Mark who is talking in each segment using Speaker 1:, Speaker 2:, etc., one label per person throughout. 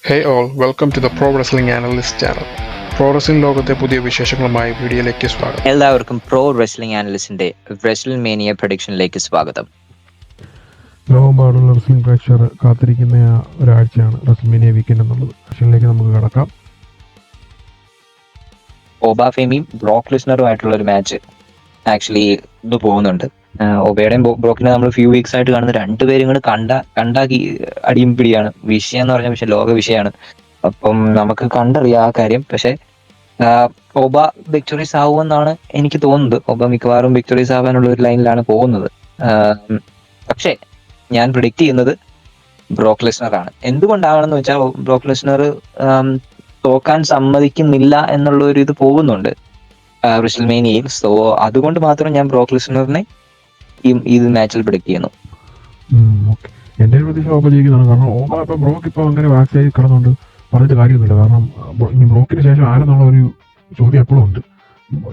Speaker 1: Hey all, welcome to the Pro Wrestling Analyst channel. Pro wrestling ലോകത്തെ പുതിയ വിശേഷങ്ങളുമായി വീഡിയോയിലേക്ക് സ്വാഗതം.
Speaker 2: എല്ലാവർക്കും പ്രോ റെസ്ലിംഗ് ആനലിസ്റ്റിന്റെ റെസ്ലിംഗ് മേനിയ പ്രഡിക്ഷനിലേക്ക് സ്വാഗതം.
Speaker 3: ലോകമെമ്പാടുള്ള റെസ്ലിംഗ് പ്രേക്ഷകർ കാത്തിരിക്കുന്ന ഒരാഴ്ചയാണ് റെസ്ലിമേനിയ വീക്കെൻഡ് എന്നുള്ളത്. സെഷനിലേക്ക് നമുക്ക് കടക്കാം.
Speaker 2: ഓബ ഫെമിയും ബ്രോക്ക് ലിസ്നറുമായിട്ടുള്ള ഒരു മാച്ച് ആക്ച്വലി ഇത് പോകുന്നുണ്ട്. ഒബയുടെയും ബ്രോക്കിനെ നമ്മൾ ഫ്യൂ വീക്സ് ആയിട്ട് കാണുന്ന രണ്ടുപേരും കൂടെ കണ്ടാക്കി അടിയും പിടിയാണ്. വിഷയം എന്ന് പറഞ്ഞ പക്ഷെ ലോക വിഷയമാണ്. അപ്പം നമുക്ക് കണ്ടറിയാം ആ കാര്യം. പക്ഷെ ഒബ വിക്ടറീസ് ആവുമെന്നാണ് എനിക്ക് തോന്നുന്നത്. ഒബ മിക്കവാറും വിക്ടറീസ് ആവാനുള്ള ഒരു ലൈനിലാണ് പോകുന്നത്. പക്ഷേ ഞാൻ പ്രിഡിക്റ്റ് ചെയ്യുന്നത് ബ്രോക്ക് ലെസ്നർ ആണ്. എന്തുകൊണ്ടാണെന്ന് വെച്ചാൽ ബ്രോക്ക് ലെസ്നർ തോക്കാൻ സമ്മതിക്കുന്നില്ല എന്നുള്ള ഒരു ഇത് പോകുന്നുണ്ട് റെസ്ൽമേനിയയിൽ. സോ അതുകൊണ്ട് മാത്രം ഞാൻ ബ്രോക്ക് ലെസ്നറിനെ ഈ മാച്ചിൽ പ്രിഡിക്റ്റ് ചെയ്യുന്നു.
Speaker 3: എന്റെ ഒരു പ്രതീക്ഷ ഓപ്പ ജയിക്കുന്നതാണ്. കാരണം ഓപ്പ ഇപ്പൊ ബ്രോക്ക് ഇപ്പൊ അങ്ങനെ വാക്സായി കിടന്നുകൊണ്ട് പറഞ്ഞിട്ട് കാര്യമൊന്നുമില്ല. കാരണം ഇനി ബ്രോക്കിന് ശേഷം ആരെന്നുള്ള ഒരു ചോദ്യം എപ്പോഴും ഉണ്ട്.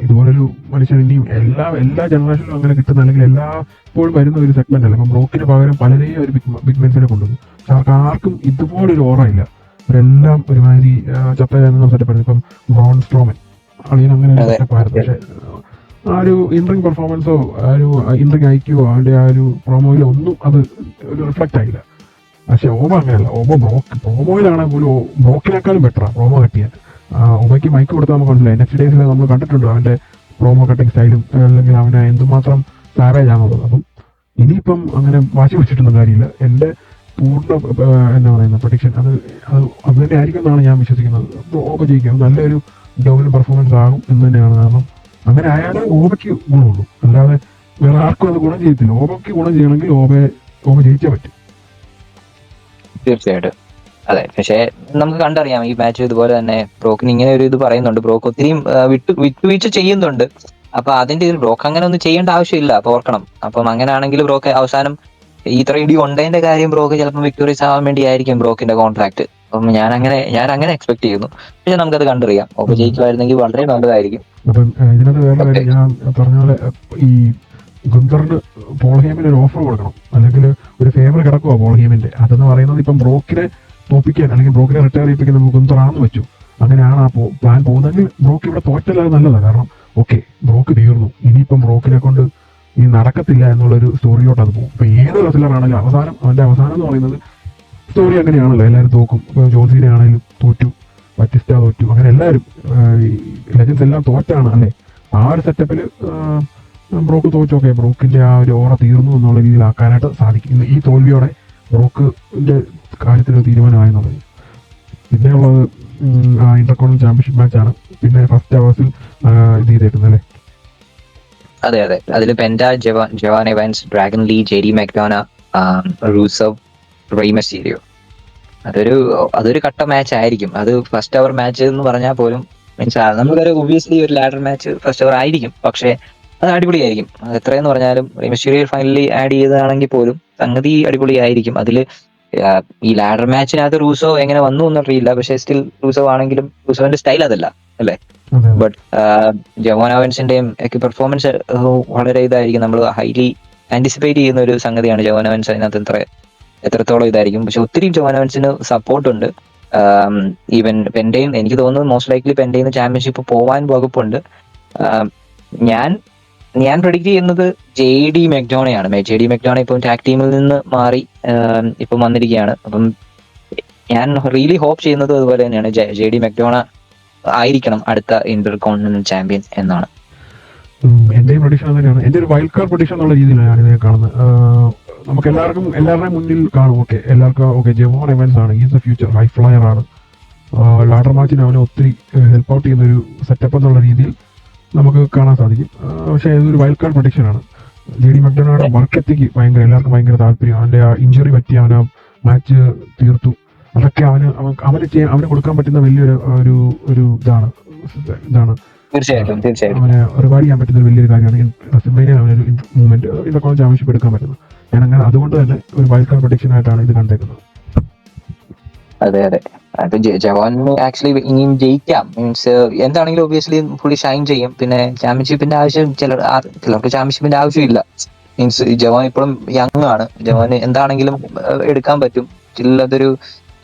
Speaker 3: ഇതുപോലൊരു മനുഷ്യൻ ഇനിയും എല്ലാ ജനറേഷനിലും അങ്ങനെ കിട്ടുന്ന അല്ലെങ്കിൽ എല്ലാപ്പോഴും വരുന്ന ഒരു സെഗ്മെന്റ് അല്ല. ഇപ്പം ബ്രോക്കിന് പകരം പലരെയും ഒരു ബിഗ് മെൻസിനെ കൊണ്ടുവന്നു. പക്ഷെ അവർക്ക് ആർക്കും ഇതുപോലൊരു ഓറ ഇല്ല. അവരെല്ലാം ഒരുമാതിരി ചത്തയാണെന്ന് സെറ്റപ്പായിരുന്നു. ഇപ്പം ബ്രോൺ സ്ട്രോമൻ അളിയൻ അങ്ങനെ ഒരു സെറ്റപ്പായിരുന്നു. പക്ഷെ ആ ഒരു ഇൻറിംഗ് പെർഫോമൻസോ ആ ഒരു ഇൻറിംഗ് ഐക്യോ അവന്റെ ആ ഒരു പ്രൊമോയിലോ ഒന്നും അത് ഒരു റിഫ്ലക്റ്റ് ആയില്ല. പക്ഷെ ഓബ അങ്ങനെയല്ല. ഓബ പ്രൊമോയിലാണെങ്കിൽ പോലും ബ്രോക്കിനേക്കാളും ബെറ്ററാണ് പ്രൊമോ കട്ടിയാൻ. ഒബയ്ക്ക് മൈക്ക് കൊടുത്താൽ നമുക്ക് മനസ്സിലായി. നെക്സ്റ്റ് ഡേയ്സിൽ നമ്മൾ കണ്ടിട്ടുണ്ട് അവന്റെ പ്രൊമോ കട്ടിങ് സ്റ്റൈലും അല്ലെങ്കിൽ അവനെ എന്തുമാത്രം സാവേജ് ആണെന്നുള്ളത്. അപ്പം ഇനിയിപ്പം അങ്ങനെ വാശി പിടിച്ചിട്ടൊന്നും കാര്യമില്ല. എന്റെ പൂർണ്ണ എന്താ പറയുന്ന പ്രൊഡിക്ഷൻ അത് തന്നെ ആയിരിക്കും എന്നാണ് ഞാൻ വിശ്വസിക്കുന്നത്. ഓബ ജയിക്കും. നല്ലൊരു ഡോമിനന്റ് പെർഫോമൻസ് ആകും എന്ന് തന്നെയാണ്. കാരണം അങ്ങനെ ആയാലും ഓബയ്ക്ക് ഗുണമുള്ളൂ. അല്ലാതെ വേറെ ആർക്കും അത് ഗുണം ചെയ്യത്തില്ല. ഓബയ്ക്ക് ഗുണം ചെയ്യണമെങ്കിൽ ഓബ ജയിച്ചേ പറ്റും.
Speaker 2: തീർച്ചയായിട്ടും അതെ. പക്ഷെ നമുക്ക് കണ്ടറിയാം ഈ മാച്ച് ഇതുപോലെ തന്നെ ബ്രോക്കിന് ഇങ്ങനെ ഒരു ഇത് പറയുന്നുണ്ട്. ബ്രോക്ക് ഒത്തിരിയും വിട്ടുവീഴ്ച ചെയ്യുന്നുണ്ട്. അപ്പൊ അതിന്റെ ഇതിൽ ബ്രോക്ക് അങ്ങനെ ഒന്നും ചെയ്യേണ്ട ആവശ്യമില്ല. അപ്പൊ ഓർക്കണം. അപ്പം അങ്ങനെയാണെങ്കിൽ ബ്രോക്ക് അവസാനം ഇത്ര ഇടി ഉണ്ടതിന്റെ കാര്യം ബ്രോക്ക് ചിലപ്പോൾ വിക്ടോറിയസ് ആവാൻ വേണ്ടിയായിരിക്കും ബ്രോക്കിന്റെ കോൺട്രാക്ട്. അപ്പം ഞാൻ അങ്ങനെ എക്സ്പെക്ട് ചെയ്യുന്നു. പക്ഷെ നമുക്കത് കണ്ടറിയാം. ഓപ്പ ജയിക്കുമായിരുന്നെങ്കിൽ വളരെ നല്ലതായിരിക്കും.
Speaker 3: അപ്പം ഇതിനകത്ത് വേറെ കാര്യം ഞാൻ പറഞ്ഞ പോലെ ഈ ഗുന്തറിന് പോൾഹേമിന് ഒരു ഓഫർ കൊടുക്കണം. അല്ലെങ്കിൽ ഒരു ഫേവർ കിടക്കുക പോൾഹേമിന്റെ. അതെന്ന് പറയുന്നത് ഇപ്പം ബ്രോക്കിനെ തോപ്പിക്കാൻ അല്ലെങ്കിൽ ബ്രോക്കിനെ റിട്ടയർ ചെയ്യിപ്പിക്കുന്ന ഗുന്തറാണെന്ന് വെച്ചു. അങ്ങനെയാണ് ആ പ്ലാൻ പോകുന്നതെങ്കിൽ ബ്രോക്ക് ഇവിടെ തോറ്റല്ലാതെ നല്ലതാണ്. കാരണം ഓക്കെ ബ്രോക്ക് തീർന്നു, ഇനിയിപ്പം ബ്രോക്കിനെ കൊണ്ട് ഈ നടക്കത്തില്ല എന്നുള്ളൊരു സ്റ്റോറിയിലോട്ട് അത് പോകും. ഇപ്പൊ ഏത് റെസ്ലറാണെങ്കിലും അവന്റെ അവസാനം എന്ന് പറയുന്നത് സ്റ്റോറി അങ്ങനെയാണല്ലോ. എല്ലാവരും തോക്കും. ഇപ്പൊ ജോൺസീനെ ആണെങ്കിലും തോറ്റു, ബറ്റിസ്റ്റ തോറ്റു, അങ്ങനെ എല്ലാവരും ലെജൻസ് എല്ലാം തോറ്റാണ് അല്ലേ. ആ ഒരു സെറ്റപ്പിൽ ബ്രോക്ക് തോറ്റോക്കെ ബ്രോക്കിന്റെ ആ ഒരു ഓറ തീർന്നു എന്നുള്ള രീതിയിലാക്കാനായിട്ട് സാധിക്കും. ഈ തോൽവിയോടെ ബ്രോക്കിന്റെ കാര്യത്തിലൊരു തീരുമാനമായെന്നുള്ളത്. പിന്നെ ഉള്ളത് ഇന്റർകോണ്ടിനൽ ചാമ്പ്യൻഷിപ്പ് മാച്ചാണ്. പിന്നെ ഫസ്റ്റ് അവേഴ്സിൽ ഇത് ചെയ്തേക്കുന്നത് അല്ലേ.
Speaker 2: അതെ അതെ. അതിൽ പെൻഡ, ജവാൻ എവാൻസ്, ഡ്രാഗൺ ലീ, ജെഡി മെക്ഡോണ, റൂസവ്, റെയ് മിസ്റ്റീരിയോ. അതൊരു കട്ട മാച്ച് ആയിരിക്കും. അത് ഫസ്റ്റ് അവർ മാച്ച് എന്ന് പറഞ്ഞാൽ പോലും മീൻസ് നമുക്കൊരു ഒബ്വിയസ്ലി ഒരു ലാഡർ മാച്ച് ഫസ്റ്റ് അവർ ആയിരിക്കും. പക്ഷെ അത് അടിപൊളിയായിരിക്കും. അത് എത്രയെന്ന് പറഞ്ഞാലും റെയ് മിസ്റ്റീരിയോ ഫൈനലി ആഡ് ചെയ്തതാണെങ്കിൽ പോലും സംഗതി അടിപൊളിയായിരിക്കും. അതില് ഈ ലാഡർ മാച്ചിനകത്ത് റൂസോ എങ്ങനെ വന്നു എന്നറിയില്ല. പക്ഷെ സ്റ്റിൽ റൂസോ ആണെങ്കിലും റൂസോന്റെ സ്റ്റൈൽ അതല്ല അല്ലേ. ബട്ട് ജവാൻ അവൻസിന്റെയും ഒക്കെ പെർഫോമൻസ് വളരെ ഇതായിരിക്കും. നമ്മൾ ഹൈലി ആന്റിസിപ്പേറ്റ് ചെയ്യുന്ന ഒരു സംഗതിയാണ് ജവാൻ അവൻസ്. അതിനകത്ത് എത്രത്തോളം ഇതായിരിക്കും. പക്ഷെ ഒത്തിരി ജവാൻ അവൻസിന് സപ്പോർട്ട് ഉണ്ട്. ഈവൻ പെൻഡയും എനിക്ക് തോന്നുന്നു മോസ്റ്റ് ലൈക്ലി പെൻഡയിൽ ചാമ്പ്യൻഷിപ്പ് പോവാൻ വകുപ്പുണ്ട്. ഞാൻ പ്രെഡിക്റ്റ് ചെയ്യുന്നത് JD മെക്ഡോണയാണ്. JD മെക്ഡോണ ഇപ്പം ടാഗ് ടീമിൽ നിന്ന് മാറി ഇപ്പം വന്നിരിക്കുകയാണ്. അപ്പം ഞാൻ റിയലി ഹോപ്പ് ചെയ്യുന്നത് അതുപോലെ തന്നെയാണ്. JD മെക്ഡോണ ആയിരിക്കണം അടുത്ത ഇന്റർകോണ്ടിനൽ ചാമ്പ്യൻ എന്നാണ്
Speaker 3: എന്റെയും പ്രൊഡിക്ഷൻ തന്നെയാണ്. എന്റെ ഒരു വൈൽഡ് കാർഡ് പ്രൊഡിക്ഷൻ എന്നുള്ള രീതിയിലാണ് ഞാനിതിനെ കാണുന്നത്. നമുക്ക് എല്ലാവരുടെയും മുന്നിൽ കാണും. എല്ലാവർക്കും ജവാൻ എവൻസ് ആണ്. Is the future, high flyer ആണ്. ലാഡർ മാച്ചിന് അവനെ ഒത്തിരി ഹെൽപ്പ് ഔട്ട് ചെയ്യുന്ന ഒരു സെറ്റപ്പ് എന്നുള്ള രീതിയിൽ നമുക്ക് കാണാൻ സാധിക്കും. പക്ഷേ ഇതൊരു വൈൽഡ് കാർഡ് പ്രൊഡിക്ഷൻ ആണ്. JD മെക്ഡോണയുടെ വർക്കെത്തിക്ക് എല്ലാവർക്കും ഭയങ്കര താല്പര്യം. അവന്റെ ആ ഇഞ്ചുറി പറ്റി അവൻ ആ മാച്ച് തീർത്തു. അതൊക്കെ അവന് കൊടുക്കാൻ പറ്റുന്ന വലിയൊരു ഇതാണ്. അവനെ റിവൈഡ് ചെയ്യാൻ പറ്റുന്ന വലിയൊരു കാര്യമാണ്. റെസ്ൽമേനിയ അവനൊരു മൂവ്മെന്റ് ഇതൊക്കെ ചാമ്പ്യൻഷിപ്പ് എടുക്കാൻ പറ്റുന്നത്. ഞാൻ അങ്ങനെ അതുകൊണ്ട് തന്നെ ഒരു വൈൽഡ് കാർഡ് പ്രൊഡിക്ഷൻ ആയിട്ടാണ് ഇത് കണ്ടേക്കുന്നത്.
Speaker 2: അതെ അതെ. അത് ജവാന് ആക്ച്വലി ഇനിയും ജയിക്കാം. മീൻസ് എന്താണെങ്കിലും ഒബിയസ്ലി ഫുള്ളി ഷൈൻ ചെയ്യും. പിന്നെ ചാമ്പ്യൻഷിപ്പിന്റെ ആവശ്യം ചിലർക്ക് ചാമ്പ്യൻഷിപ്പിന്റെ ആവശ്യമില്ല. മീൻസ് ജവാൻ ഇപ്പോഴും യങ് ആണ്. ജവാന് എന്താണെങ്കിലും എടുക്കാൻ പറ്റും. അതൊരു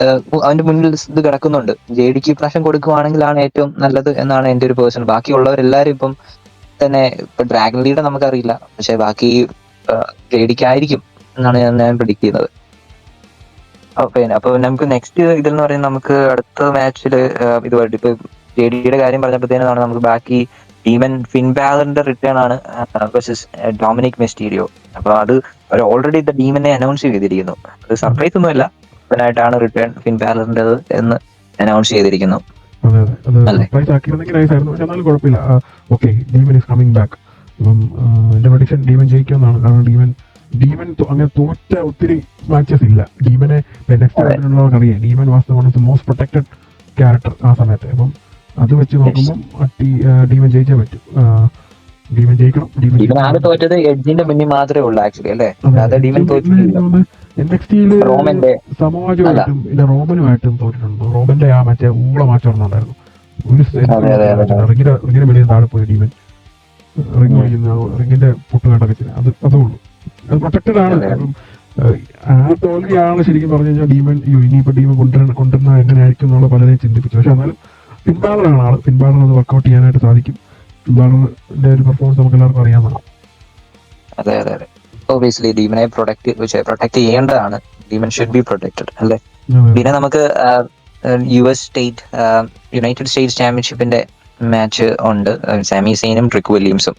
Speaker 2: അവന്റെ മുന്നിൽ ഇത് കിടക്കുന്നുണ്ട്. ജെഡിക്ക് പ്രാവശ്യം കൊടുക്കുവാണെങ്കിലാണ് ഏറ്റവും നല്ലത് എന്നാണ് എന്റെ ഒരു പേഴ്സൺ. ബാക്കിയുള്ളവരെല്ലാരും ഇപ്പം തന്നെ ഇപ്പൊ ഡ്രാഗൺ ലീഡർ നമുക്കറിയില്ല, പക്ഷെ ബാക്കി ജെഡിക്ക് ആയിരിക്കും എന്നാണ് ഞാൻ പ്രെഡിക്ട് ചെയ്യുന്നത്. അപ്പൊ നമുക്ക് നെക്സ്റ്റ് ഇതെന്ന് പറയുന്നത് നമുക്ക് അടുത്ത മാച്ചില് ഇതുമായിട്ട് ഇപ്പൊ ജെഡിയുടെ കാര്യം പറഞ്ഞപ്പോഴത്തേനാണ് നമുക്ക് ബാക്കി ഡീമൻ ഫിൻ ബാലറിന്റെ റിട്ടേൺ ആണ് വേഴ്സസ് ഡൊമിനിക് മിസ്റ്റീരിയോ. അപ്പൊ അത് അവർ ഓൾറെഡി ഡീമനെ അനൗൺസ് ചെയ്തിരിക്കുന്നു. അത് സർപ്രൈസ് ഒന്നുമല്ല, ായിട്ടാണ് റിട്ടേൺ ഫിൻ ബാലറിന്റേത് എന്ന് അനൗൺസ് ചെയ്തിരിക്കുന്നു.
Speaker 3: അതെ അതെ, അത് സർപ്രൈസ് ആക്കിയിരുന്നെങ്കിൽ നൈസായിരുന്നു. പക്ഷെ എന്നാലും കുഴപ്പമില്ല. Okay, demon is coming back. അപ്പം എന്റെ പ്രഡിക്ഷൻ ഡീമൻ ജയിക്കുമെന്നാണ്. കാരണം ഡീമൻ അങ്ങനെ തോറ്റ ഒത്തിരി മാച്ചസ് ഇല്ല ഡീമനെ. നെക്സ്റ്റ് അറിയാം, demon was one of the most protected character ആ സമയത്ത്. അപ്പം അത് വെച്ച് നോക്കുമ്പോൾ ഡീമൻ ജയിച്ചേ പറ്റും. ഡീമൻ ജയിക്കണം.
Speaker 2: ഡീമൻ ആകെ തോറ്റത് എഡ്ജിന്റെ മുന്നിൽ മാത്രമേ ഉള്ളൂ ആക്ച്വലി, അല്ലേ? അതെ, ഡീമൻ
Speaker 3: എൻഎക്സ്ടിയില് സമവാജുമായിട്ടും പിന്നെ റോബനുമായിട്ടും തോറ്റിട്ടുണ്ട്. റോബന്റെ ആ മറ്റേ ഊള മാച്ച് ഓർമ്മയുണ്ടായിരുന്നു. റിങ്ങിന്റെ വെളിയിൽ താഴെ പോയി ഡീമൻ റിങ് ഓടിക്കുന്ന റിങ്ങിന്റെ പൊട്ട് കണ്ടൊക്കെ അതേ ഉള്ളൂ. അത് പ്രൊട്ടക്റ്റഡ് ആണ്. ആ തോൽവിയാണ് ശരിക്കും പറഞ്ഞു കഴിഞ്ഞാൽ ഡീമൻ ഇനിയിപ്പോ ഡീമൻ കൊണ്ടുവരുന്ന എങ്ങനെയായിരിക്കും എന്നുള്ള പലരെയും ചിന്തിപ്പിച്ചു. പക്ഷെ എന്നാലും പിൻബാളറാണ് ആള്. പിൻബാളർ അത് വർക്ക്ഔട്ട് ചെയ്യാനായിട്ട് സാധിക്കും. പിൻബാളറിന്റെ ഒരു പെർഫോമൻസ് നമുക്ക് എല്ലാവർക്കും അറിയാവുന്നതാണ്.
Speaker 2: അതെ അതെ അതെ, ഒബിയസ്ലി ഡീമനെ പ്രൊട്ടക്ട് ചെയ്യേണ്ടതാണ്. ഡീമൻ ഷുഡ് ബി പ്രൊട്ടക്റ്റഡ്, അല്ലേ? പിന്നെ നമുക്ക് യുണൈറ്റഡ് സ്റ്റേറ്റ്സ് ചാമ്പ്യൻഷിപ്പിന്റെ മാച്ച് ഉണ്ട്, സാമി സെയിനും ട്രിക് വില്യംസും.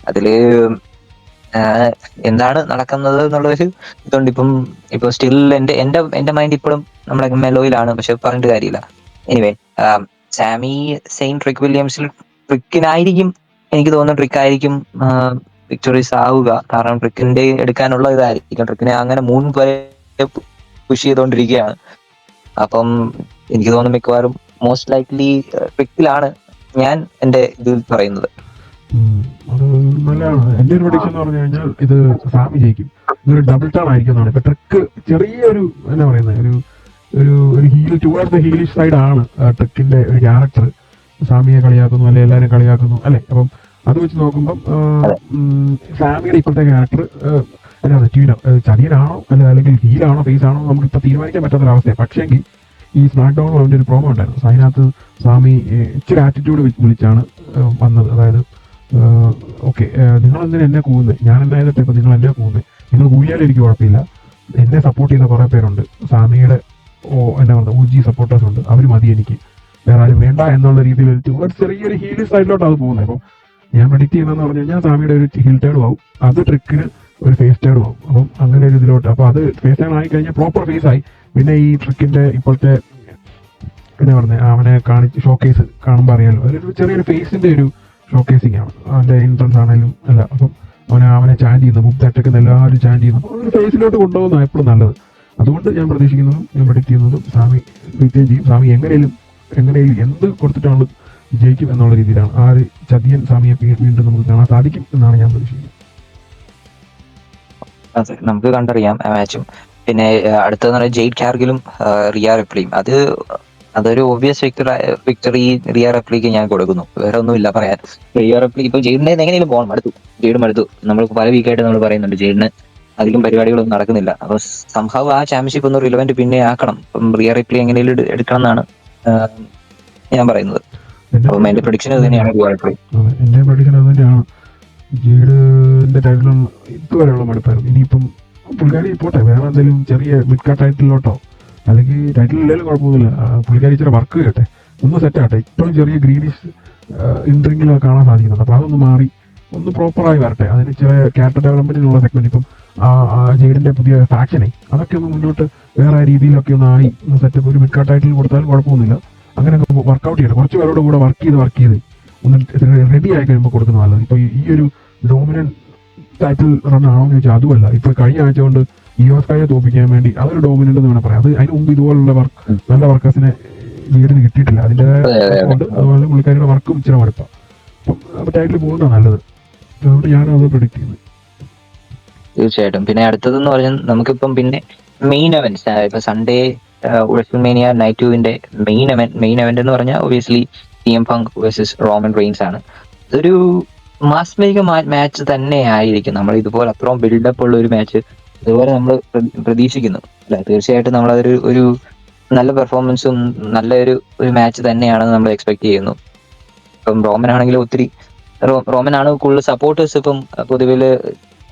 Speaker 2: അതില് എന്താണ് നടക്കുന്നത് എന്നുള്ളൊരു ഇതുണ്ട്. ഇപ്പൊ സ്റ്റിൽ എന്റെ മൈൻഡ് ഇപ്പോഴും നമ്മുടെ മെലോയിലാണ്, പക്ഷെ പറഞ്ഞിട്ട് കാര്യമില്ല. എനിവേ, സാമി സെയിൻ ട്രിക് വില്യംസിൽ ട്രിക്കിനായിരിക്കും, എനിക്ക് തോന്നുന്നു ട്രിക്ക് ആയിരിക്കും വിക്ടറീസ് ആവുക. കാരണം ട്രിക്കിന്റെ എടുക്കാനുള്ള ഇതായിരിക്കും. ട്രിക്കിനെ അങ്ങനെ 3 വരെ പുഷ് ചെയ്തുകൊണ്ടിരിക്കുകയാണ്. അപ്പം എനിക്ക് തോന്നുന്നു മിക്കവാറും മോസ്റ്റ് ലൈക്ലി ട്രിക്കിലാണ് ഞാൻ എന്റെ ഇത് പറയുന്നത്.
Speaker 3: അത് നല്ലതാണ്. എന്റെ ഒരു പ്രഡിക്ഷൻ എന്ന് പറഞ്ഞു കഴിഞ്ഞാൽ ഇത് സാമി ജയിക്കും. ഇതൊരു ഡബിൾ ടേൺ ആയിരിക്കും എന്നാണ്. ഇപ്പൊ ട്രിക്ക് ചെറിയൊരു എന്നാ പറയുന്നത് ഒരു ഹീൽ ടുവേർഡ്സ് ദ ഹീലിഷ് സൈഡ് ആണ് ട്രിക്കിന്റെ ഒരു ക്യാരക്ടർ. സാമിയെ കളിയാക്കുന്നു, അല്ലെ എല്ലാവരും കളിയാക്കുന്നു, അല്ലെ? അപ്പം അത് വെച്ച് നോക്കുമ്പോൾ സാമിയുടെ ഇപ്പോഴത്തെ ക്യാരക്ടർ എന്നാണ് ചതിയനാണോ അല്ലെങ്കിൽ ഹീലാണോ ഫേസ് ആണോ നമുക്ക് ഇപ്പൊ തീരുമാനിക്കാൻ പറ്റാത്തൊരവസ്ഥയാണ്. പക്ഷേങ്കിൽ ഈ സ്മാക്ക് ഡൗണിൽ അവൻ്റെ ഒരു പ്രോമോ ഉണ്ടായിരുന്നു. അതിനകത്ത് സാമി ഇച്ചിരി ആറ്റിറ്റ്യൂഡ് വിളിച്ചാണ് വന്നത്. അതായത് ഓക്കെ, നിങ്ങളെന്തിനാ എന്നെ കൂവുന്നത്? ഞാൻ എന്തായാലും ഇപ്പം നിങ്ങൾ എന്നെ കൂവുന്നത്, നിങ്ങൾ കൂവിയാലും എനിക്ക് കുഴപ്പമില്ല. എന്നെ സപ്പോർട്ട് ചെയ്യുന്ന കുറേ പേരുണ്ട്. സാമിയുടെ എന്താ പറയുക OG സപ്പോർട്ടേഴ്സ് ഉണ്ട്. അവർ മതി, എനിക്ക് വേറെ ആരും വേണ്ട എന്നുള്ള രീതിയിൽ ചെറിയൊരു ഹീൽ സൈഡിലോട്ട് അത് പോകുന്നത്. അപ്പം ഞാൻ പ്രെഡിക്റ്റ് ചെയ്യുന്നതെന്ന് പറഞ്ഞു കഴിഞ്ഞാൽ സാമിയുടെ ഒരു ഹീൽ ടേഡും ആവും, അത് ട്രിക്കിന് ഒരു ഫേസ് ടേഡും ആവും. അപ്പം അങ്ങനെ ഒരു ഇതിലോട്ട്, അപ്പോൾ അത് ഫേസ് ടേൺ ആയി കഴിഞ്ഞാൽ പ്രോപ്പർ ഫേസ് ആയി. പിന്നെ ഈ ട്രിക്കിന്റെ ഇപ്പോഴത്തെ എന്താ പറയുക, അവനെ ഷോക്കേസ് കാണുമ്പോൾ അറിയാലോ, അതൊരു ചെറിയൊരു ഫേസിന്റെ ഒരു ഷോക്കേസിങ് ആണ്. അവന്റെ എൻട്രൻസ് ആണെങ്കിലും അല്ല. അപ്പം അവനെ ചാൻഡ് ചെയ്യുന്നു, മുമ്പ് അറ്റക്കുന്ന എല്ലാവരും ചാൻഡ് ചെയ്യുന്നു. അപ്പോൾ ഒരു ഫേസിലോട്ട് കൊണ്ടുപോകുന്ന എപ്പോഴും നല്ലത്. അതുകൊണ്ട് ഞാൻ പ്രതീക്ഷിക്കുന്നതും ഞാൻ പ്രെഡിക്റ്റ് ചെയ്യുന്നതും സാമി വിജയം ചെയ്യും. സാമി എങ്ങനെയും എന്ത് കൊടുത്തിട്ടാണ് ജയിക്കും എന്നുള്ള രീതിയിലാണ്. ആ ഒരു ചതിയൻ സാമിയെ വീണ്ടും നമുക്ക് കാണാൻ സാധിക്കും എന്നാണ് ഞാൻ പ്രതീക്ഷിക്കുന്നത്.
Speaker 2: അതെ, നമുക്ക് കണ്ടറിയാം ആ മാച്ചും. പിന്നെ അടുത്തതെന്ന് പറഞ്ഞാൽ ജെയ്ഡ് കാർഗിലും റിയ റിപ്ലിയും. അതൊരു ഒബ്വിയസ് വിക്ടറി റിയ റിപ്ലിക്ക് ഞാൻ കൊടുക്കുന്നു. വേറെ ഒന്നുമില്ല പറയാൻ. റിയ റിപ്ലി ഇപ്പൊ ജെയ്ഡിനെ എങ്ങനെയും പോകണം, മടുത്തു. നമ്മൾ പല വീക്കായിട്ട് നമ്മൾ പറയുന്നുണ്ട് ജെയ്ഡിന് അധികം പരിപാടികളൊന്നും നടക്കുന്നില്ല. അപ്പൊ സംഭവം ആ ചാമ്പ്യൻഷിപ്പ് ഒന്ന് റിലവന്റ് പിന്നെ ആക്കണം. അപ്പം റിയ റിപ്ലി എങ്ങനെയും എടുക്കണം എന്നാണ് ഞാൻ പറയുന്നത്. അപ്പം എന്റെ പ്രഡിക്ഷൻ അത് തന്നെയാണ് റിയ റിപ്ലി.
Speaker 3: എന്റെ പ്രഡിക്ഷൻ അത് തന്നെയാണ്. ജെയ്ഡിന്റെ ടൈറ്റിലും ഇതുവരെയുള്ള മടുപ്പായിരുന്നു. ഇനിയിപ്പം പുള്ളിക്കാരി പോട്ടെ, വേറെ എന്തെങ്കിലും ചെറിയ മിഡ് കാർഡ് ടൈറ്റിലോട്ടോ അല്ലെങ്കിൽ ടൈറ്റിലില്ലെങ്കിലും കുഴപ്പമൊന്നുമില്ല. പുള്ളിക്കാരി ഇച്ചിരി വർക്ക് ചെയ്യട്ടെ, ഒന്ന് സെറ്റ് ആട്ടെ. ഇപ്പോഴും ചെറിയ ഗ്രീനിഷ് ഇൻട്രിങ്ങിലൊക്കെ കാണാൻ സാധിക്കുന്നുണ്ട്. അപ്പോൾ അതൊന്ന് മാറി ഒന്ന് പ്രോപ്പറായി വരട്ടെ. അതിന് ചെറിയ ക്യാരക്ടർ ഡെവലപ്മെന്റിനുള്ള സെഗ്മെന്റ്, ഇപ്പം ജെയ്ഡിന്റെ പുതിയ ഫാക്ഷനെ അതൊക്കെ ഒന്ന് മുന്നോട്ട് വേറെ രീതിയിലൊക്കെ ഒന്ന് ആയി സെറ്റപ്പ് ഒരു മിഡ് കാർഡ് ടൈറ്റിൽ കൊടുത്താലും കുഴപ്പമൊന്നുമില്ല. അങ്ങനെയൊക്കെ വർക്കൗട്ട് ചെയ്യണം. കുറച്ച് പേരോട് കൂടെ വർക്ക് ചെയ്ത് ഒന്ന് റെഡി ആയി കഴിയുമ്പോൾ കൊടുക്കുന്നത് നല്ലത്. ഇപ്പൊ ഈ ഒരു ഡോമിനന്റ് ടൈറ്റിൽ റൺ ആണോ എന്ന് ചോദിച്ചാൽ അതുമല്ല. ഇപ്പൊ കഴിഞ്ഞ ആഴ്ച കൊണ്ട് ഇയോസ്കായെ തോപ്പിക്കാൻ വേണ്ടി അതൊരു ഡോമിനന്റ് എന്ന് വേണം പറയാം. അതിന് മുമ്പ് ഇതുപോലുള്ള നല്ല വർക്കേഴ്സിനെ ലീഡിന് കിട്ടിയിട്ടില്ല. അതിൻ്റെതായ കൊണ്ട് അതുപോലെ പുള്ളിക്കാരുടെ വർക്കും ഇച്ചിരി മടുപ്പാം. അപ്പം ടൈറ്റിൽ പോകുന്നതാണ് നല്ലത്. അതുകൊണ്ട് ഞാനത് പ്രെഡിക്റ്റ് ചെയ്യുന്നത്.
Speaker 2: തീർച്ചയായിട്ടും. പിന്നെ അടുത്തതെന്ന് പറഞ്ഞാൽ നമുക്കിപ്പം പിന്നെ മെയിൻ എവന്റ്സ്, ഇപ്പൊ സൺഡേ WrestleMania Night 2-ന്റെ മെയിൻ എവന്റ് എന്ന് പറഞ്ഞാൽ obviously CM Punk versus Roman Reigns ആണ്. ഇതൊരു മാസ് മേക്കിംഗ് മാച്ച് തന്നെ ആയിരിക്കും. നമ്മൾ ഇതുപോലെ അത്രയും ബിൽഡപ്പ് ഉള്ള ഒരു മാച്ച് ഇതുപോലെ നമ്മൾ പ്രതീക്ഷിക്കുന്നു. അല്ല, തീർച്ചയായിട്ടും നമ്മളതൊരു നല്ല പെർഫോമൻസും നല്ലൊരു മാച്ച് തന്നെയാണെന്ന് നമ്മൾ എക്സ്പെക്ട് ചെയ്യുന്നു. ഇപ്പം റോമൻ ആണെങ്കിലും ഒത്തിരി റോമനാണ് കൂടുതൽ സപ്പോർട്ടേഴ്സ് ഇപ്പം പൊതുവിൽ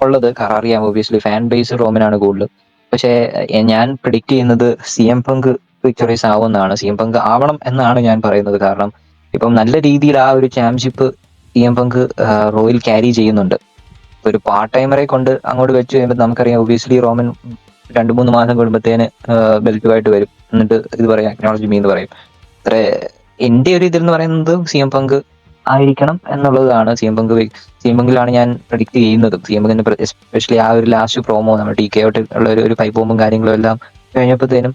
Speaker 2: ഉള്ളത്. അറിയാം, ഒബിയസ്ലി ഫാൻ ബേസ് റോമനാണ് കൂടുതൽ. പക്ഷേ ഞാൻ പ്രിഡിക്റ്റ് ചെയ്യുന്നത് CM Punk വിക്ടറീസ് ആവുമെന്നാണ്. CM Punk ആവണം എന്നാണ് ഞാൻ പറയുന്നത്. കാരണം ഇപ്പം നല്ല രീതിയിൽ ആ ഒരു ചാമ്പ്യൻഷിപ്പ് CM Punk റോയിൽ ക്യാരി ചെയ്യുന്നുണ്ട്. ഒരു പാർട്ട് ടൈമറെ കൊണ്ട് അങ്ങോട്ട് വെച്ച് കഴിയുമ്പോൾ നമുക്കറിയാം, ഒബിയസ്ലി റോമൻ 2-3 മാസം കഴിയുമ്പോഴത്തേന് ബെൽറ്റുമായിട്ട് വരും. എന്നിട്ട് ഇത് പറയും, അക്നോളജ് മീ എന്ന് പറയും. അത്ര എന്റെ ഒരു ഇതിൽ എന്ന് പറയുന്നത് CM Punk ആയിരിക്കണം എന്നുള്ളതാണ്. CM Punkലാണ് ഞാൻ പ്രഡിക്റ്റ് ചെയ്യുന്നത്. CM Punkന്റെ എസ്പെഷ്യലി ആ ഒരു ലാസ്റ്റ് പ്രോമോ നമ്മൾ TK ഉള്ള ഒരു പൈപ്പ് ബോംബും കാര്യങ്ങളും എല്ലാം കഴിഞ്ഞപ്പോഴത്തേനും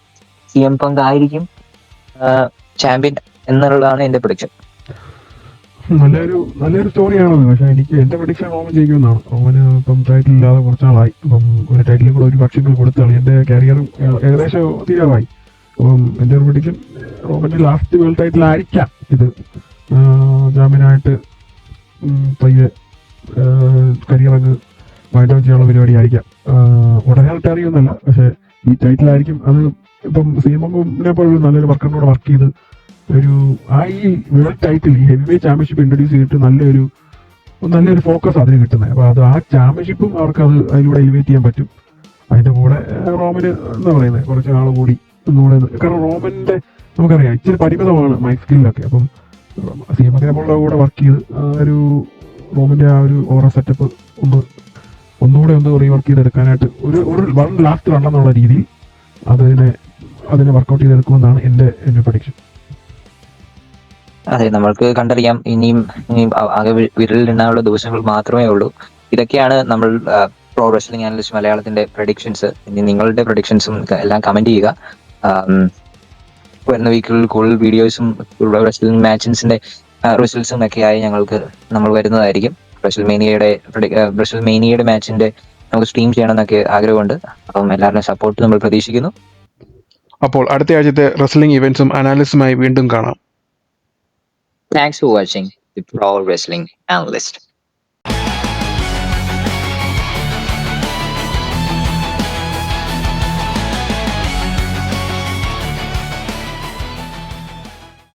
Speaker 2: CM Punk ആയിരിക്കും ചാമ്പ്യൻ എന്നുള്ളതാണ് എന്റെ പ്രഡിക്ഷൻ.
Speaker 3: നല്ലൊരു സ്റ്റോറിയാണത്. പക്ഷെ എന്റെ പ്രഡിക്ഷൻ റോമൻ ജയിക്കുമെന്നാണ്. റോമന് ഇപ്പം ടൈറ്റിൽ ഇല്ലാതെ കുറച്ചാളായി. ഇപ്പം ഒരു ടൈറ്റിലും കൂടെ ഒരു പക്ഷികൾ കൊടുത്താണ്. എന്റെ കരിയർ ഏകദേശം തീരാറായി. അപ്പം എന്റെ ഒരു പ്രഡിക്ഷൻ റോമന്റെ ലാസ്റ്റ് വേൾഡ് ടൈറ്റിൽ ആയിരിക്കാം ഇത്. ജാമ്യനായിട്ട് പയ്യെ കരിയർ അങ്ങ് വൈൻഡ് ഔട്ട് ചെയ്യാനുള്ള പരിപാടി ആയിരിക്കാം. ഉടനെ റിട്ടയർ ചെയ്യുന്നല്ല, പക്ഷെ ഈ ടൈറ്റിലായിരിക്കും അത്. ഇപ്പം CM Punkനെ പോലൊരു നല്ലൊരു വർക്കറിനോട് വർക്ക് ചെയ്ത് ഒരു ഈ വേൾഡ് ടൈറ്റിൽ, ഈ ഹെവി വെയ്റ്റ് ചാമ്പ്യൻഷിപ്പ് ഇൻട്രൊഡ്യൂസ് ചെയ്തിട്ട് നല്ലൊരു ഫോക്കസ് അതിന് കിട്ടുന്നത്. അപ്പോൾ അത് ആ ചാമ്പ്യൻഷിപ്പും അവർക്ക് അതിലൂടെ എലിവേറ്റ് ചെയ്യാൻ പറ്റും. അതിന്റെ കൂടെ റോമന് എന്താ പറയുന്നത്, കുറച്ച് നാൾ കൂടി ഒന്നുകൂടെ. കാരണം റോമന്റെ നമുക്കറിയാം ഇച്ചിരി പരിമിതമാണ് മൈക്ക് സ്കില്ലൊക്കെ. അപ്പം CM Punkനെ പോലുള്ള കൂടെ വർക്ക് ചെയ്ത് ഒരു റോമന്റെ ആ ഒരു ഓവർ സെറ്റപ്പ് ഒന്നുകൂടെ റീവർക്ക് ചെയ്തെടുക്കാനായിട്ട് ഒരു ലാസ്റ്റ് റണ്ണെന്നുള്ള രീതിയിൽ അതിനെ വർക്കൗട്ട് ചെയ്തെടുക്കുമെന്നാണ് എന്റെ പ്രഡിക്ഷൻ.
Speaker 2: അതെ, നമ്മൾക്ക് കണ്ടറിയാം, ഇനിയും ആകെ വിരലിലെണ്ണാനുള്ള ദിവസങ്ങൾ മാത്രമേ ഉള്ളൂ. ഇതൊക്കെയാണ് നമ്മൾ പ്രോ റെസ്ലിംഗ് അനലിസ്റ്റ് മലയാളത്തിന്റെ പ്രഡിക്ഷൻസ്. ഇനി നിങ്ങളുടെ പ്രഡിക്ഷൻസും എല്ലാം കമന്റ് ചെയ്യുക. വരുന്ന വീക്കുകളിൽ കൂടുതൽ വീഡിയോസും റെസ്ലിംഗ് മാച്ചിന്റെ റിസൾട്ട്സും ഒക്കെയായി നമ്മൾ വരുന്നതായിരിക്കും. റെസ്ൽമേനിയയുടെ മാച്ചിന്റെ നമുക്ക് സ്ട്രീം ചെയ്യണമെന്നൊക്കെ ആഗ്രഹമുണ്ട്. അപ്പം എല്ലാവരുടെയും സപ്പോർട്ട് നമ്മൾ പ്രതീക്ഷിക്കുന്നു.
Speaker 1: അപ്പോൾ അടുത്ത ആഴ്ചത്തെ റെസ്ലിംഗ് ഇവന്റ്സും അനാലിസിസുമായി വീണ്ടും കാണാം.
Speaker 2: Thanks for watching the Pro Wrestling Analyst.